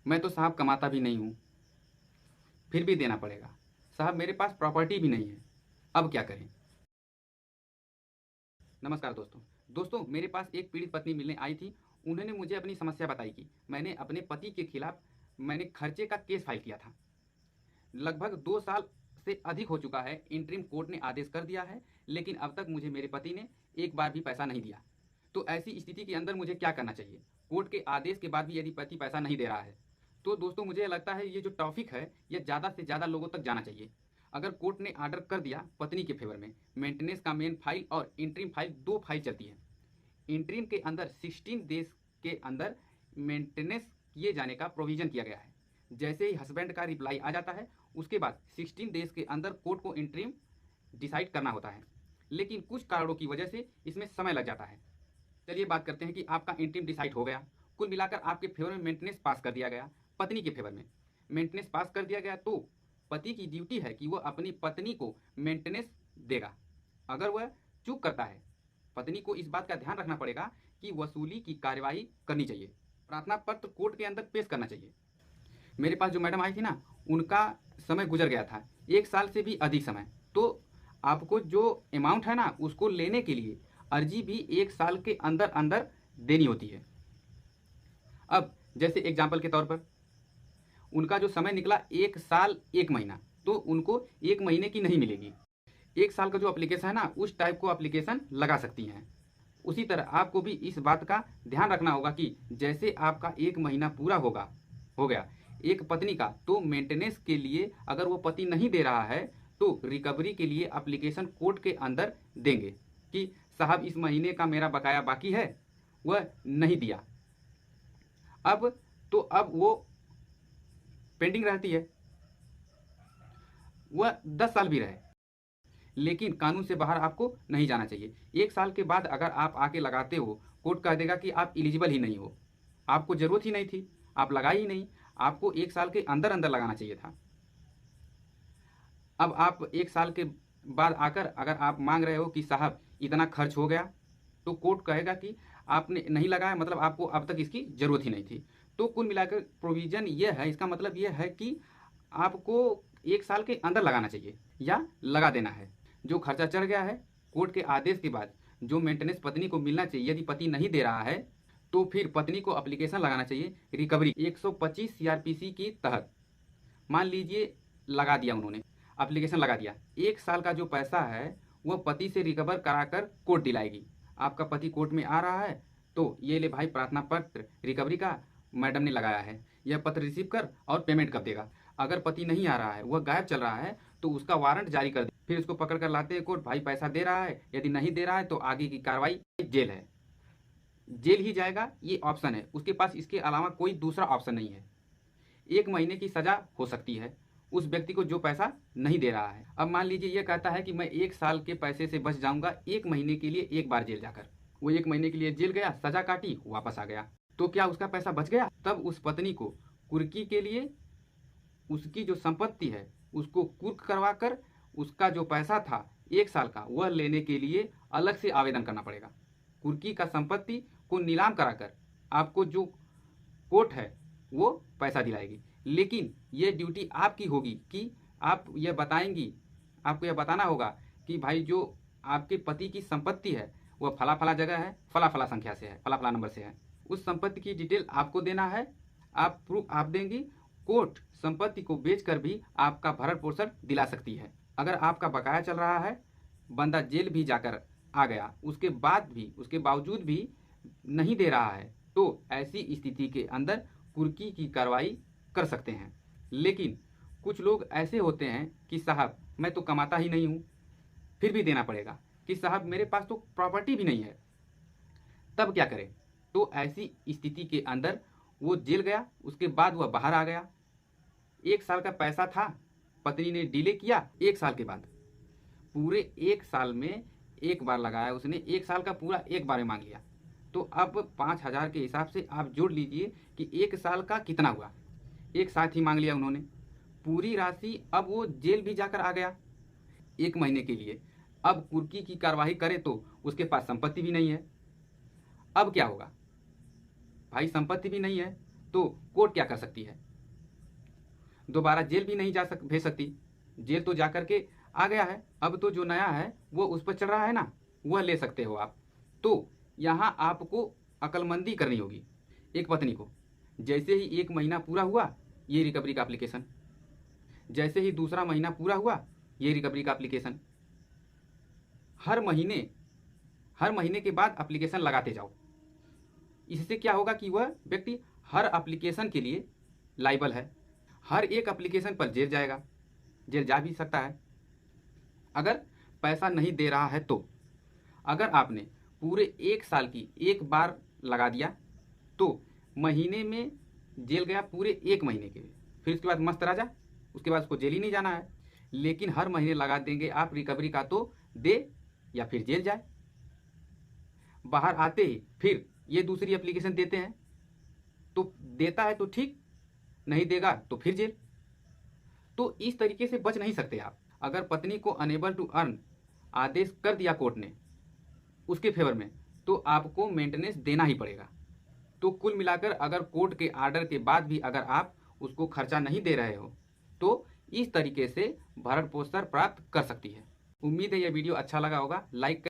मैं तो साहब कमाता भी नहीं हूँ, फिर भी देना पड़ेगा। साहब मेरे पास प्रॉपर्टी भी नहीं है, अब क्या करें। नमस्कार दोस्तों। दोस्तों मेरे पास एक पीड़ित पत्नी मिलने आई थी। उन्होंने मुझे अपनी समस्या बताई कि मैंने अपने पति के खिलाफ खर्चे का केस फाइल किया था। लगभग 2 साल से अधिक हो चुका है। इंटरिम कोर्ट ने आदेश कर दिया है, लेकिन अब तक मुझे मेरे पति ने एक बार भी पैसा नहीं दिया। तो ऐसी स्थिति के अंदर मुझे क्या करना चाहिए? कोर्ट के आदेश के बाद भी यदि पति पैसा नहीं दे रहा है, तो दोस्तों मुझे लगता है ये जो टॉपिक है ये ज़्यादा से ज़्यादा लोगों तक जाना चाहिए। अगर कोर्ट ने ऑर्डर कर दिया पत्नी के फेवर में, मेंटेनेंस का मेन फाइल और इंटरिम फाइल, दो फाइल चलती है। इंटरिम के अंदर 16 डेज के अंदर मेंटेनेंस किए जाने का प्रोविजन किया गया है। जैसे ही हस्बैंड का रिप्लाई आ जाता है, उसके बाद 16 डेज के अंदर कोर्ट को इंटरिम डिसाइड करना होता है। लेकिन कुछ कारणों की वजह से इसमें समय लग जाता है। चलिए बात करते हैं कि आपका इंटरिम डिसाइड हो गया, कुल मिलाकर आपके फेवर में मेंटेनेंस पास कर दिया गया, पत्नी के फेवर में मेंटेनेंस पास कर दिया गया, तो पति की ड्यूटी है कि वह अपनी पत्नी को मेंटेनेंस देगा। अगर वह चूक करता है, पत्नी को इस बात का ध्यान रखना पड़ेगा कि वसूली की कार्यवाही करनी चाहिए, प्रार्थना पत्र कोर्ट के अंदर पेश करना चाहिए। मेरे पास जो मैडम आई थी ना, उनका समय गुजर गया था, 1 साल से भी अधिक समय। तो आपको जो अमाउंट है ना, उसको लेने के लिए अर्जी भी 1 साल के अंदर अंदर देनी होती है। अब जैसे एग्जाम्पल के तौर पर उनका जो समय निकला 1 साल 1 महीना, तो उनको 1 महीने की नहीं मिलेगी। 1 साल का जो एप्लीकेशन है ना, उस टाइप को एप्लीकेशन लगा सकती हैं। उसी तरह आपको भी इस बात का ध्यान रखना होगा कि जैसे आपका 1 महीना पूरा हो गया एक पत्नी का, तो मेंटेनेंस के लिए अगर वो पति नहीं दे रहा है, तो रिकवरी के लिए एप्लीकेशन कोर्ट के अंदर देंगे कि साहब इस महीने का मेरा बकाया बाकी है, वह नहीं दिया। अब वो पेंडिंग रहती है, वह 10 साल भी रहे, लेकिन कानून से बाहर आपको नहीं जाना चाहिए। 1 साल के बाद अगर आप आके लगाते हो, कोर्ट कह देगा कि आप एलिजिबल ही नहीं हो, आपको जरूरत ही नहीं थी, आप लगाई ही नहीं, आपको 1 साल के अंदर अंदर लगाना चाहिए था। अब आप 1 साल के बाद आकर अगर आप मांग रहे हो कि साहब इतना खर्च हो गया, तो कोर्ट कहेगा कि आपने नहीं लगाया, मतलब आपको अब तक इसकी जरूरत ही नहीं थी। तो कुल मिलाकर प्रोविजन ये है, इसका मतलब ये है कि आपको 1 साल के अंदर लगाना चाहिए या लगा देना है। जो खर्चा चढ़ गया है, कोर्ट के आदेश के बाद जो मेंटेनेंस पत्नी को मिलना चाहिए, यदि पति नहीं दे रहा है, तो फिर पत्नी को एप्लीकेशन लगाना चाहिए रिकवरी 125 सीआरपीसी के तहत। मान लीजिए लगा दिया उन्होंने, एप्लीकेशन लगा दिया, 1 साल का जो पैसा है वह पति से रिकवर कराकर कोर्ट दिलाएगी। आपका पति कोर्ट में आ रहा है, तो ये ले भाई प्रार्थना पत्र रिकवरी का मैडम ने लगाया है, यह पत्र रिसीव कर और पेमेंट कर देगा। अगर पति नहीं आ रहा है, वह गायब चल रहा है, तो उसका वारंट जारी कर दे, फिर उसको पकड़ कर लाते हैं कोर्ट, भाई पैसा दे रहा है, यदि नहीं दे रहा है तो आगे की कार्रवाई जेल है, जेल ही जाएगा, ये ऑप्शन है उसके पास, इसके अलावा कोई दूसरा ऑप्शन नहीं है। 1 महीने की सजा हो सकती है उस व्यक्ति को जो पैसा नहीं दे रहा है। अब मान लीजिए ये कहता है कि मैं 1 साल के पैसे से बच जाऊंगा 1 महीने के लिए एक बार जेल जाकर। वो 1 महीने के लिए जेल गया, सजा काटी, वापस आ गया, तो क्या उसका पैसा बच गया? तब उस पत्नी को कुर्की के लिए उसकी जो संपत्ति है उसको कुर्क करवा कर उसका जो पैसा था 1 साल का, वह लेने के लिए अलग से आवेदन करना पड़ेगा। कुर्की का संपत्ति को नीलाम कराकर आपको जो कोर्ट है वो पैसा दिलाएगी। लेकिन ये ड्यूटी आपकी होगी कि आप यह बताएंगी, आपको यह बताना होगा कि भाई जो आपके पति की संपत्ति है वह फला फला जगह है, फला फला संख्या से है, फला फला नंबर से है, उस संपत्ति की डिटेल आपको देना है। आप प्रूफ आप देंगी, कोर्ट संपत्ति को बेचकर भी आपका भरण पोषण दिला सकती है। अगर आपका बकाया चल रहा है, बंदा जेल भी जाकर आ गया, उसके बावजूद भी नहीं दे रहा है, तो ऐसी स्थिति के अंदर कुर्की की कार्रवाई कर सकते हैं। लेकिन कुछ लोग ऐसे होते हैं कि साहब मैं तो कमाता ही नहीं हूँ, फिर भी देना पड़ेगा, कि साहब मेरे पास तो प्रॉपर्टी भी नहीं है, तब क्या करें? तो ऐसी स्थिति के अंदर वो जेल गया, उसके बाद वह बाहर आ गया, 1 साल का पैसा था, पत्नी ने डिले किया, 1 साल के बाद पूरे 1 साल में एक बार लगाया उसने, 1 साल का पूरा एक बार में मांग लिया, तो अब 5,000 के हिसाब से आप जोड़ लीजिए कि 1 साल का कितना हुआ। एक साथ ही मांग लिया उन्होंने पूरी राशि, अब वो जेल भी जाकर आ गया 1 महीने के लिए। अब कुर्की की कार्रवाई करे तो उसके पास संपत्ति भी नहीं है, अब क्या होगा भाई? संपत्ति भी नहीं है, तो कोर्ट क्या कर सकती है, दोबारा जेल भी नहीं भेज सकती। जेल तो जा करके आ गया है, अब तो जो नया है वो उस पर चल रहा है ना, वह ले सकते हो आप। तो यहाँ आपको अक्लमंदी करनी होगी। एक पत्नी को जैसे ही 1 महीना पूरा हुआ, ये रिकवरी का एप्लीकेशन, जैसे ही दूसरा महीना पूरा हुआ, ये रिकवरी का एप्लीकेशन, हर महीने के बाद एप्लीकेशन लगाते जाओ। इससे क्या होगा कि वह व्यक्ति हर एप्लीकेशन के लिए लाइबल है, हर एक एप्लीकेशन पर जेल जाएगा, जेल जा भी सकता है अगर पैसा नहीं दे रहा है। तो अगर आपने पूरे 1 साल की एक बार लगा दिया तो महीने में जेल गया पूरे 1 महीने के लिए, फिर उसके बाद मस्त राजा, उसके बाद उसको जेल ही नहीं जाना है। लेकिन हर महीने लगा देंगे आप रिकवरी का तो दे या फिर जेल जाए। बाहर आते ही फिर ये दूसरी एप्लीकेशन देते हैं, तो देता है तो ठीक, नहीं देगा तो फिर जेल। तो इस तरीके से बच नहीं सकते आप। अगर पत्नी को अनेबल टू अर्न आदेश कर दिया कोर्ट ने उसके फेवर में, तो आपको मेंटेनेंस देना ही पड़ेगा। तो कुल मिलाकर अगर कोर्ट के आर्डर के बाद भी अगर आप उसको खर्चा नहीं दे रहे हो तो इस तरीके से भरण पोषण प्राप्त कर सकती है। उम्मीद है यह वीडियो अच्छा लगा होगा। लाइक